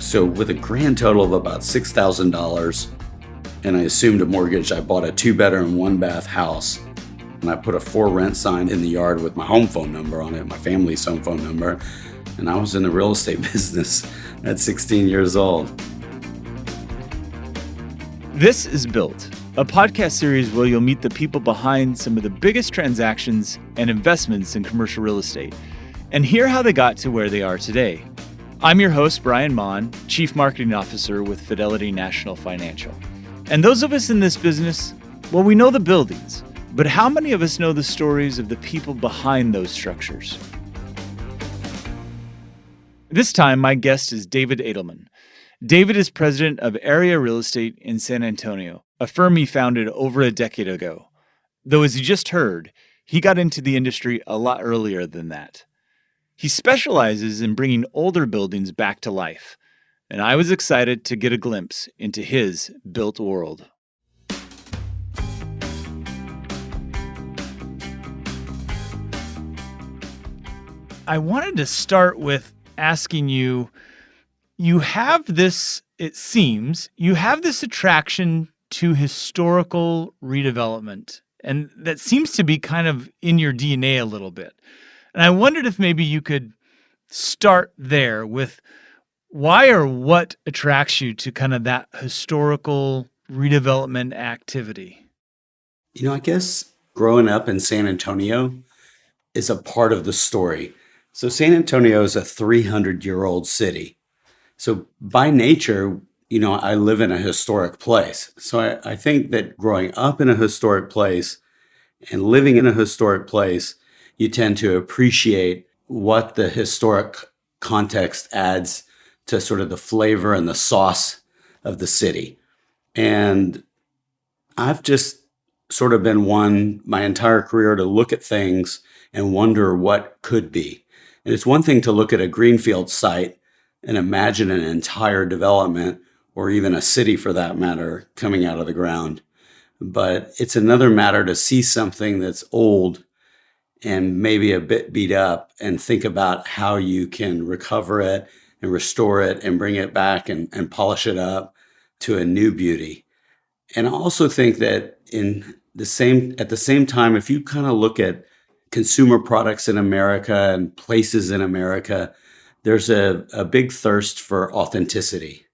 So with a grand total of about $6,000, and I assumed a mortgage, I bought a 2-bedroom, 1-bath house. And I put a for rent sign in the yard with my home phone number on it, my family's home phone number. And I was in the real estate business at 16 years old. This is Built, a podcast series where you'll meet the people behind some of the biggest transactions and investments in commercial real estate and hear how they got to where they are today. I'm your host, Brian Mon, Chief Marketing Officer with Fidelity National Financial. And those of us in this business, well, we know the buildings, but how many of us know the stories of the people behind those structures? This time, my guest is David Adelman. David is president of Area Real Estate in San Antonio, a firm he founded over a decade ago. Though, as you just heard, he got into the industry a lot earlier than that. He specializes in bringing older buildings back to life, and I was excited to get a glimpse into his built world. I wanted to start with asking you, you have this, it seems, you have this attraction to historical redevelopment, and that seems to be kind of in your DNA a little bit. And I wondered if maybe you could start there with why or what attracts you to kind of that historical redevelopment activity? I guess growing up in San Antonio is a part of the story. So San Antonio is a 300-year-old city. So by nature, I live in a historic place. So I think that growing up in a historic place and living in a historic place, you tend to appreciate what the historic context adds to sort of the flavor and the sauce of the city. And I've just sort of been one my entire career to look at things and wonder what could be. And it's one thing to look at a greenfield site and imagine an entire development, or even a city for that matter, coming out of the ground. But it's another matter to see something that's old and maybe a bit beat up and think about how you can recover it and restore it and bring it back and polish it up to a new beauty. And I also think that at the same time, if you kind of look at consumer products in America and places in America, there's a big thirst for authenticity.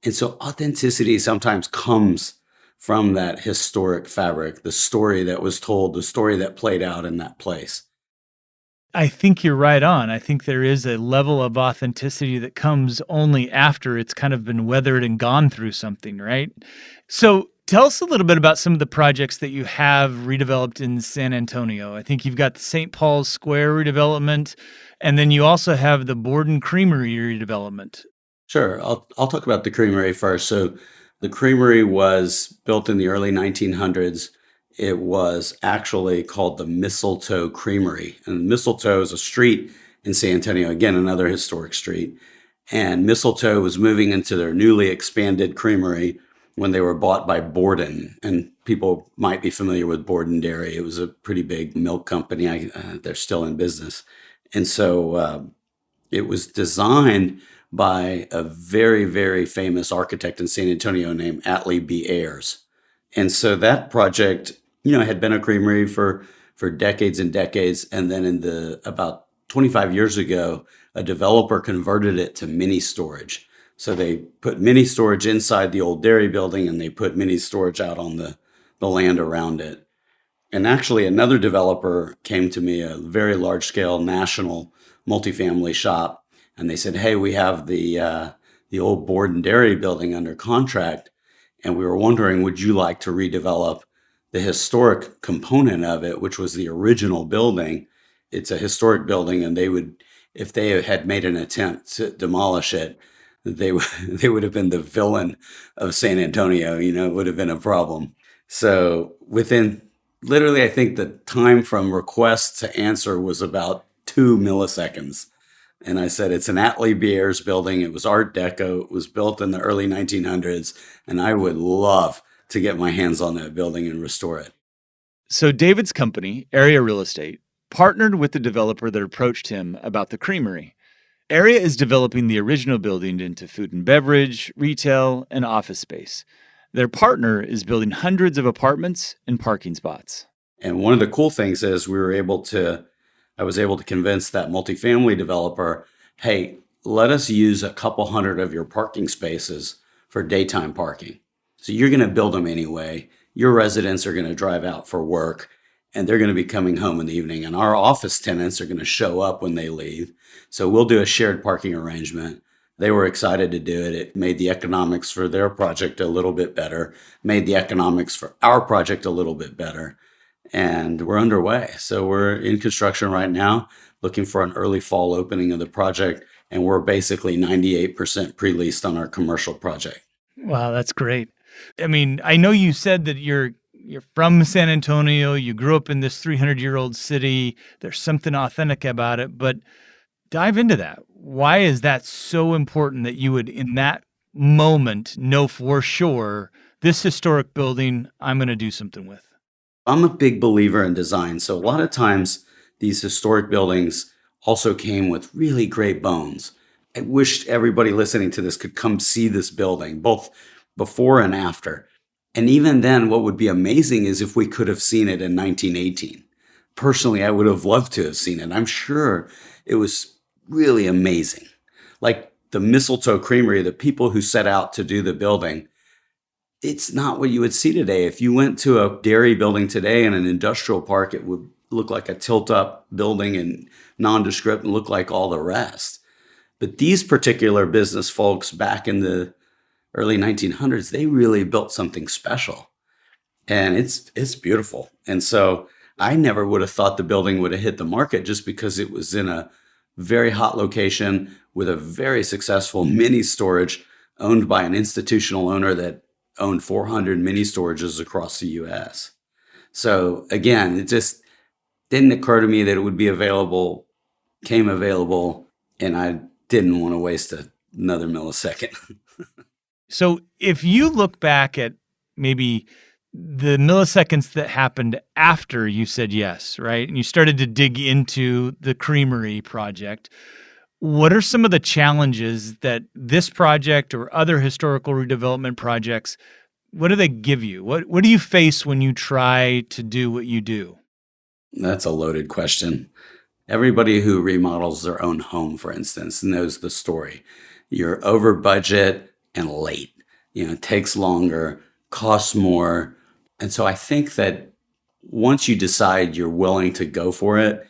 And so authenticity sometimes comes from that historic fabric, the story that was told, the story that played out in that place. I think you're right on. I think there is a level of authenticity that comes only after it's kind of been weathered and gone through something, right? So tell us a little bit about some of the projects that you have redeveloped in San Antonio. I think you've got the St. Paul's Square redevelopment, and then you also have the Borden Creamery redevelopment. Sure. I'll talk about the creamery first. So the creamery was built in the early 1900s. It was actually called the Mistletoe Creamery. And Mistletoe is a street in San Antonio, again, another historic street. And Mistletoe was moving into their newly expanded creamery when they were bought by Borden. And people might be familiar with Borden Dairy. It was a pretty big milk company. They're still in business. And so it was designed by a very, very famous architect in San Antonio named Atlee B. Ayers. And so that project, had been a creamery for decades and decades. And then about 25 years ago, a developer converted it to mini storage. So they put mini storage inside the old dairy building and they put mini storage out on the land around it. And actually another developer came to me, a very large scale national multifamily shop. And they said, hey, we have the old Borden Dairy building under contract, and we were wondering, would you like to redevelop the historic component of it, which was the original building? It's a historic building, and they would, if they had made an attempt to demolish it, they would have been the villain of San Antonio. It would have been a problem. So within literally, I think the time from request to answer was about 2 milliseconds. And I said, it's an Atlee B. Ayers building. It was Art Deco. It was built in the early 1900s. And I would love to get my hands on that building and restore it. So David's company, Area Real Estate, partnered with the developer that approached him about the creamery. Area is developing the original building into food and beverage, retail, and office space. Their partner is building hundreds of apartments and parking spots. And one of the cool things is I was able to convince that multifamily developer, hey, let us use a couple hundred of your parking spaces for daytime parking. So you're going to build them anyway. Your residents are going to drive out for work and they're going to be coming home in the evening. And our office tenants are going to show up when they leave. So we'll do a shared parking arrangement. They were excited to do it. It made the economics for their project a little bit better, made the economics for our project a little bit better. And we're underway. So we're in construction right now, looking for an early fall opening of the project. And we're basically 98% pre-leased on our commercial project. Wow, that's great. I mean, I know you said that you're from San Antonio, you grew up in this 300-year-old city. There's something authentic about it, but dive into that. Why is that so important that you would, in that moment, know for sure this historic building I'm going to do something with? I'm a big believer in design. So a lot of times these historic buildings also came with really great bones. I wish everybody listening to this could come see this building, both before and after. And even then, what would be amazing is if we could have seen it in 1918. Personally, I would have loved to have seen it. I'm sure it was really amazing. Like the Mistletoe Creamery, the people who set out to do the building, it's not what you would see today. If you went to a dairy building today in an industrial park, it would look like a tilt-up building and nondescript and look like all the rest. But these particular business folks back in the early 1900s, they really built something special. And it's beautiful. And so I never would have thought the building would have hit the market just because it was in a very hot location with a very successful mini storage owned by an institutional owner that owned 400 mini storages across the US. So again, it just didn't occur to me that it would be available, came available, and I didn't want to waste another millisecond. So if you look back at maybe the milliseconds that happened after you said yes, right? And you started to dig into the creamery project, what are some of the challenges that this project or other historical redevelopment projects, what do they give you? What do you face when you try to do what you do? That's a loaded question. Everybody who remodels their own home, for instance, knows the story. You're over budget and late. It takes longer, costs more. And so I think that once you decide you're willing to go for it,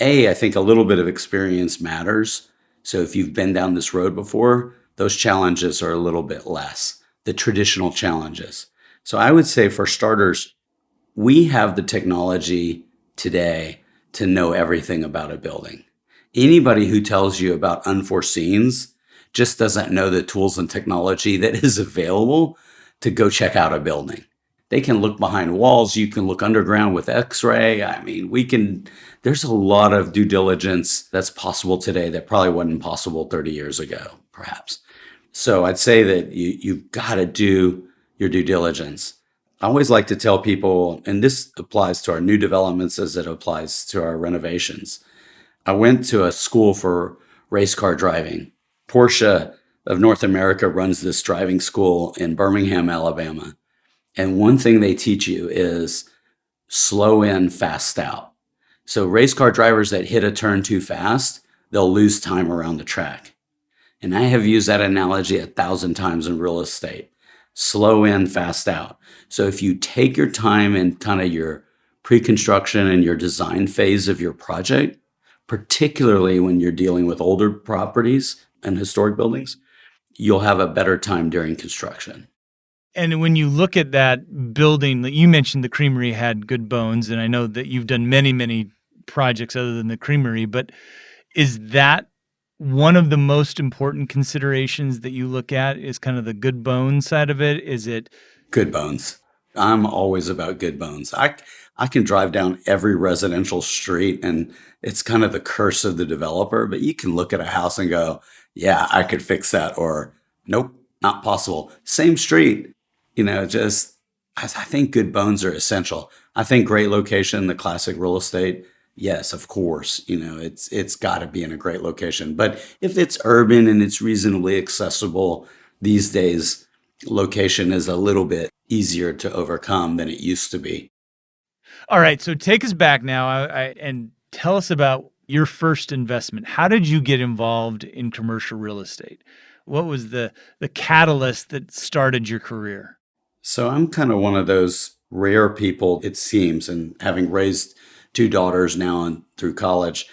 I think a little bit of experience matters. So if you've been down this road before, those challenges are a little bit less, the traditional challenges. So I would say for starters, we have the technology today to know everything about a building. Anybody who tells you about unforeseens just doesn't know the tools and technology that is available to go check out a building. They can look behind walls. You can look underground with X-ray. I mean, there's a lot of due diligence that's possible today that probably wasn't possible 30 years ago, perhaps. So I'd say that you've got to do your due diligence. I always like to tell people, and this applies to our new developments as it applies to our renovations. I went to a school for race car driving. Porsche of North America runs this driving school in Birmingham, Alabama. And one thing they teach you is slow in, fast out. So race car drivers that hit a turn too fast, they'll lose time around the track. And I have used that analogy 1,000 times in real estate. Slow in, fast out. So if you take your time in kind of your pre-construction and your design phase of your project, particularly when you're dealing with older properties and historic buildings, you'll have a better time during construction. And when you look at that building, you mentioned the creamery had good bones, and I know that you've done many, many projects other than the creamery, but is that one of the most important considerations that you look at is kind of the good bones side of it? Is it good bones? I'm always about good bones. I can drive down every residential street and it's kind of the curse of the developer, but you can look at a house and go, yeah, I could fix that, or nope, not possible. Same street, I think good bones are essential. I think great location, the classic real estate, Yes, of course, it's got to be in a great location. But if it's urban and it's reasonably accessible these days, location is a little bit easier to overcome than it used to be. All right, so take us back now, and tell us about your first investment. How did you get involved in commercial real estate? What was the catalyst that started your career? So I'm kind of one of those rare people, it seems, and having raised two daughters now and through college,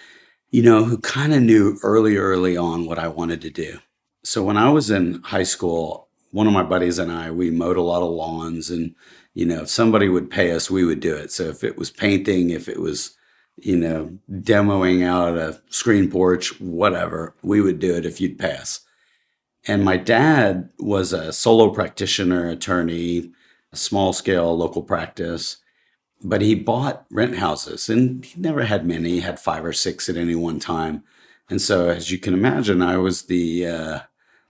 who kind of knew early on what I wanted to do. So when I was in high school, one of my buddies and I, we mowed a lot of lawns and, if somebody would pay us, we would do it. So if it was painting, if it was, demoing out a screen porch, whatever, we would do it if you'd pay us. And my dad was a solo practitioner attorney, a small scale local practice, but he bought rent houses and he never had many. He had five or six at any one time. And so, as you can imagine, I was the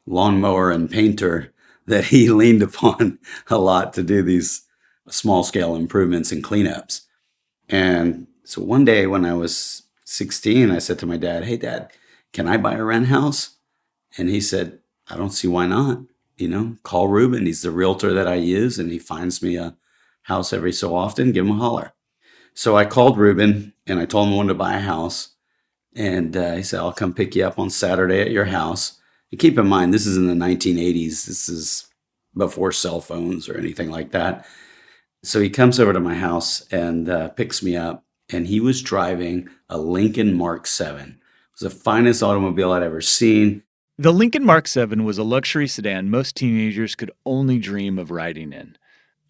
lawnmower and painter that he leaned upon a lot to do these small scale improvements and cleanups. And so one day when I was 16, I said to my dad, "Hey, Dad, can I buy a rent house?" And he said, "I don't see why not. Call Ruben. He's the realtor that I use, and he finds me a house every so often. Give him a holler." So I called Ruben and I told him I wanted to buy a house. And he said, "I'll come pick you up on Saturday at your house." And keep in mind, this is in the 1980s. This is before cell phones or anything like that. So he comes over to my house and picks me up. And he was driving a Lincoln Mark 7. It was the finest automobile I'd ever seen. The Lincoln Mark 7 was a luxury sedan most teenagers could only dream of riding in.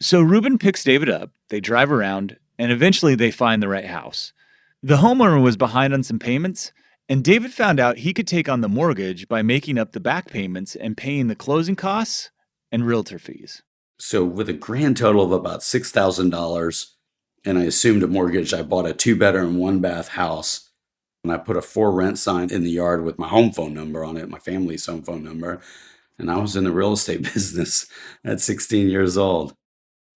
So Ruben picks David up, they drive around, and eventually they find the right house. The homeowner was behind on some payments, and David found out he could take on the mortgage by making up the back payments and paying the closing costs and realtor fees. So with a grand total of about $6,000, and I assumed a mortgage, I bought a 2-bedroom, 1-bath house. And I put a for rent sign in the yard with my home phone number on it, my family's home phone number. And I was in the real estate business at 16 years old.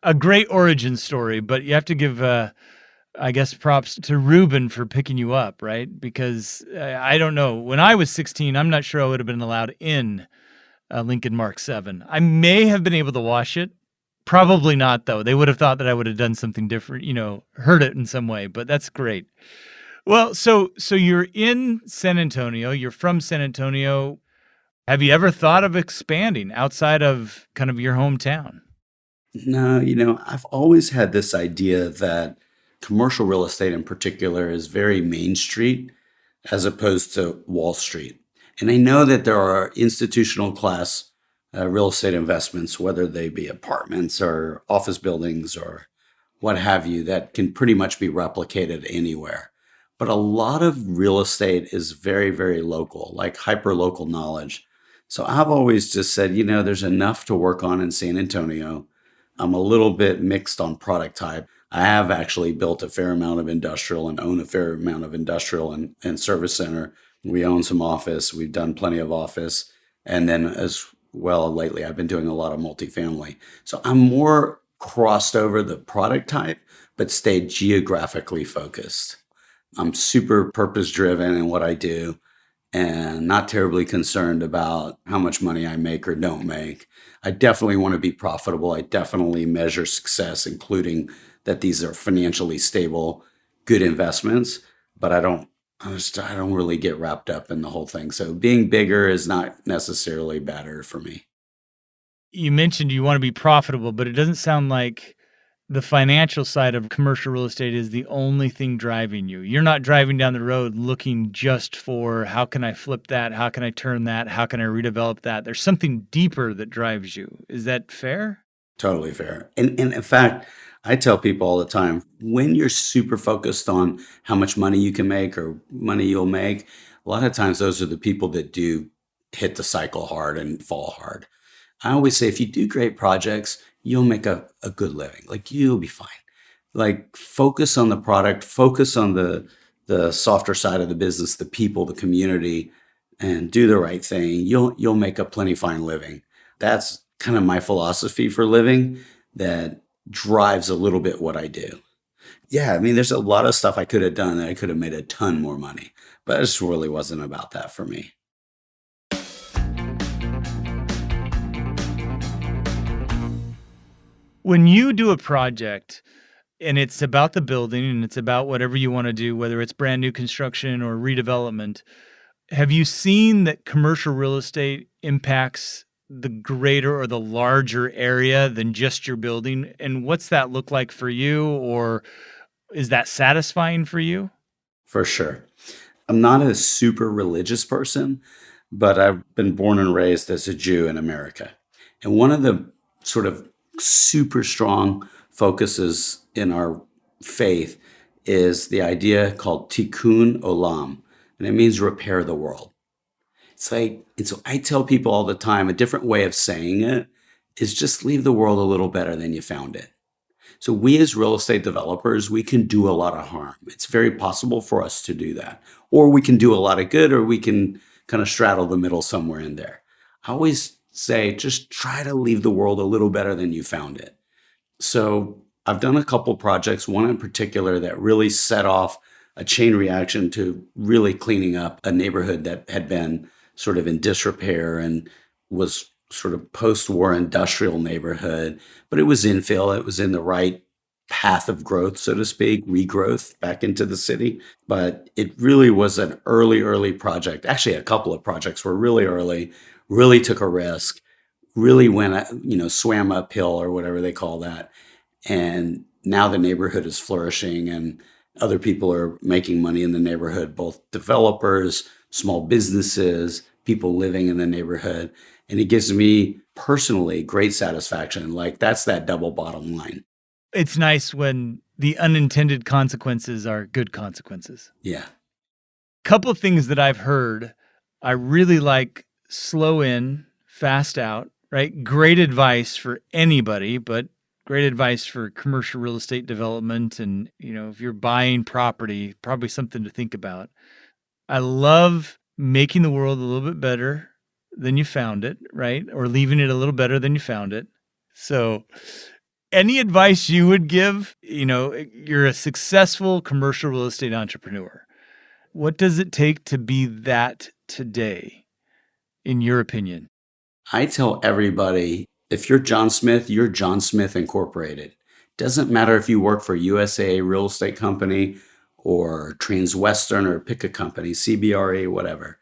A great origin story, but you have to give, I guess, props to Ruben for picking you up, right? Because I don't know. When I was 16, I'm not sure I would have been allowed in a Lincoln Mark 7. I may have been able to wash it. Probably not, though. They would have thought that I would have done something different, hurt it in some way, but that's great. Well, so you're in San Antonio. You're from San Antonio. Have you ever thought of expanding outside of kind of your hometown? No, I've always had this idea that commercial real estate in particular is very Main Street as opposed to Wall Street. And I know that there are institutional class real estate investments, whether they be apartments or office buildings or what have you, that can pretty much be replicated anywhere. But a lot of real estate is very, very local, like hyper local knowledge. So I've always just said, there's enough to work on in San Antonio. I'm a little bit mixed on product type. I have actually built a fair amount of industrial and own a fair amount of industrial and service center. We own some office. We've done plenty of office. And then as well, lately, I've been doing a lot of multifamily. So I'm more crossed over the product type, but stayed geographically focused. I'm super purpose driven in what I do and not terribly concerned about how much money I make or don't make. I definitely want to be profitable. I definitely measure success, including that these are financially stable, good investments, but I don't really get wrapped up in the whole thing. So being bigger is not necessarily better for me. You mentioned you want to be profitable, but it doesn't sound like the financial side of commercial real estate is the only thing driving you. You're not driving down the road looking just for how can I flip that? How can I turn that? How can I redevelop that? There's something deeper that drives you. Is that fair? Totally fair. And in fact, I tell people all the time, when you're super focused on how much money you can make or money you'll make, a lot of times those are the people that do hit the cycle hard and fall hard. I always say if you do great projects, you'll make a good living. Like you'll be fine. Like focus on the product, focus on the softer side of the business, the people, the community, and do the right thing. You'll make a plenty fine living. That's kind of my philosophy for living that drives a little bit what I do. Yeah, I mean, there's a lot of stuff I could have done that I could have made a ton more money, but it just really wasn't about that for me. When you do a project and it's about the building and it's about whatever you want to do, whether it's brand new construction or redevelopment, have you seen that commercial real estate impacts the greater or the larger area than just your building? And what's that look like for you? Or is that satisfying for you? For sure. I'm not a super religious person, but I've been born and raised as a Jew in America. And one of the sort of super strong focuses in our faith is the idea called tikkun olam, and it means repair the world. It's like, and so I tell people all the time, a different way of saying it is just leave the world a little better than you found it. So we as real estate developers, we can do a lot of harm. It's very possible for us to do that. Or we can do a lot of good, or we can kind of straddle the middle somewhere in there. I always say, just try to leave the world a little better than you found it. So I've done a couple projects, one in particular that really set off a chain reaction to really cleaning up a neighborhood that had been sort of in disrepair and was sort of post-war industrial neighborhood, but it was infill. It was in the right path of growth, so to speak, regrowth back into the city. But it really was an early project. Actually, a couple of projects were really early, really took a risk, really went, swam uphill or whatever they call that. And now the neighborhood is flourishing and other people are making money in the neighborhood, both developers, small businesses, people living in the neighborhood. And it gives me personally great satisfaction. Like that's that double bottom line. It's nice when the unintended consequences are good consequences. Yeah. Couple of things that I've heard. I really like slow in, fast out, right? Great advice for anybody, but great advice for commercial real estate development. And, if you're buying property, probably something to think about. I love making the world a little bit better than you found it, right? Or leaving it a little better than you found it. So, any advice you would give? You're a successful commercial real estate entrepreneur. What does it take to be that today, in your opinion? I tell everybody, if you're John Smith, you're John Smith Incorporated. Doesn't matter if you work for USA Real Estate Company or Transwestern or pick a company, CBRE, whatever.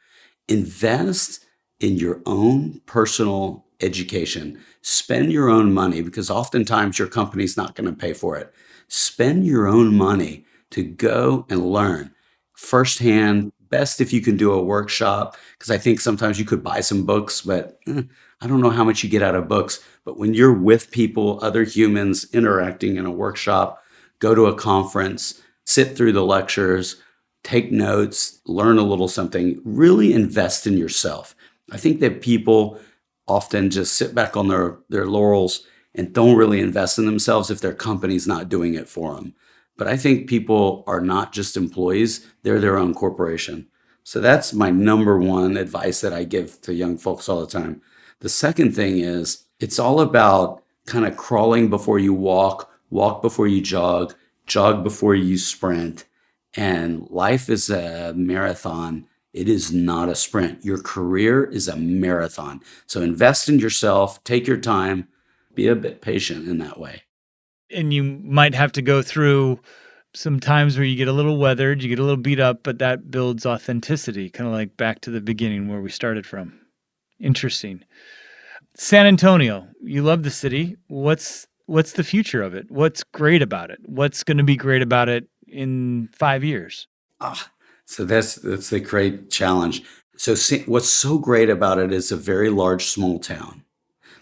Invest in your own personal education. Spend your own money because oftentimes your company's not going to pay for it. Spend your own money to go and learn firsthand. Best if you can do a workshop, because I think sometimes you could buy some books, but I don't know how much you get out of books. But when you're with people, other humans interacting in a workshop, go to a conference, sit through the lectures, take notes, learn a little something, really invest in yourself. I think that people often just sit back on their laurels and don't really invest in themselves if their company's not doing it for them. But I think people are not just employees, they're their own corporation. So that's my number one advice that I give to young folks all the time. The second thing is it's all about kind of crawling before you walk, walk before you jog before you sprint. And life is a marathon. It is not a sprint. Your career is a marathon. So invest in yourself, take your time, be a bit patient in that way. And you might have to go through some times where you get a little weathered, you get a little beat up, but that builds authenticity, kind of like back to the beginning where we started from. Interesting. San Antonio, you love the city. What's the future of it? What's great about it? What's going to be great about it in 5 years? So that's the great challenge. So what's so great about it is a very large, small town.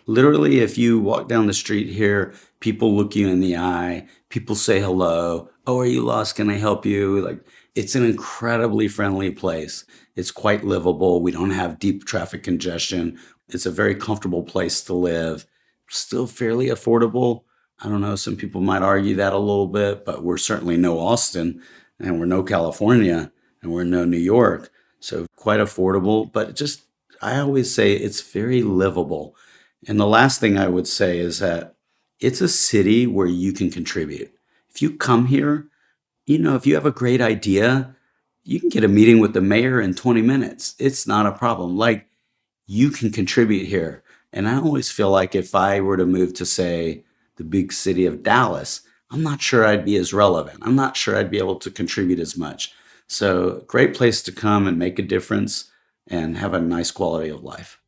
Literally, if you walk down the street here, people look you in the eye, people say hello. Oh, are you lost? Can I help you? Like, it's an incredibly friendly place. It's quite livable. We don't have deep traffic congestion. It's a very comfortable place to live. Still fairly affordable. I don't know, some people might argue that a little bit, but we're certainly no Austin and we're no California and we're no New York. So quite affordable, but I always say it's very livable. And the last thing I would say is that it's a city where you can contribute. If you come here, If you have a great idea, you can get a meeting with the mayor in 20 minutes. It's not a problem. Like, you can contribute here. And I always feel like if I were to move to, say, the big city of Dallas, I'm not sure I'd be as relevant. I'm not sure I'd be able to contribute as much. So, great place to come and make a difference and have a nice quality of life.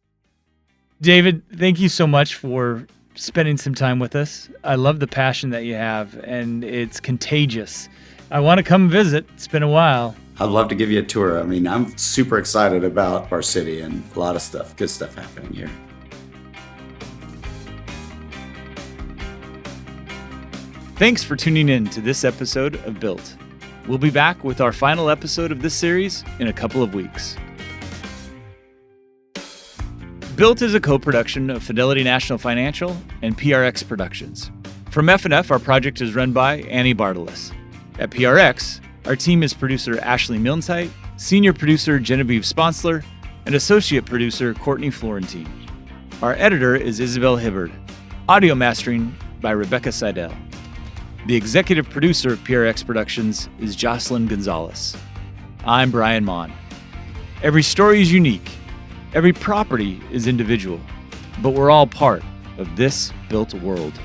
David, thank you so much for spending some time with us. I love the passion that you have, and it's contagious. I want to come visit. It's been a while. I'd love to give you a tour. I mean, I'm super excited about our city and a lot of stuff, good stuff happening here. Thanks for tuning in to this episode of Built. We'll be back with our final episode of this series in a couple of weeks. Built is a co-production of Fidelity National Financial and PRX Productions. From F&F, our project is run by Annie Bartelis. At PRX, our team is producer Ashley Milnsite, senior producer Genevieve Sponsler, and associate producer Courtney Florentine. Our editor is Isabel Hibbard. Audio mastering by Rebecca Seidel. The executive producer of PRX Productions is Jocelyn Gonzalez. I'm Brian Mon. Every story is unique. Every property is individual. But we're all part of this built world.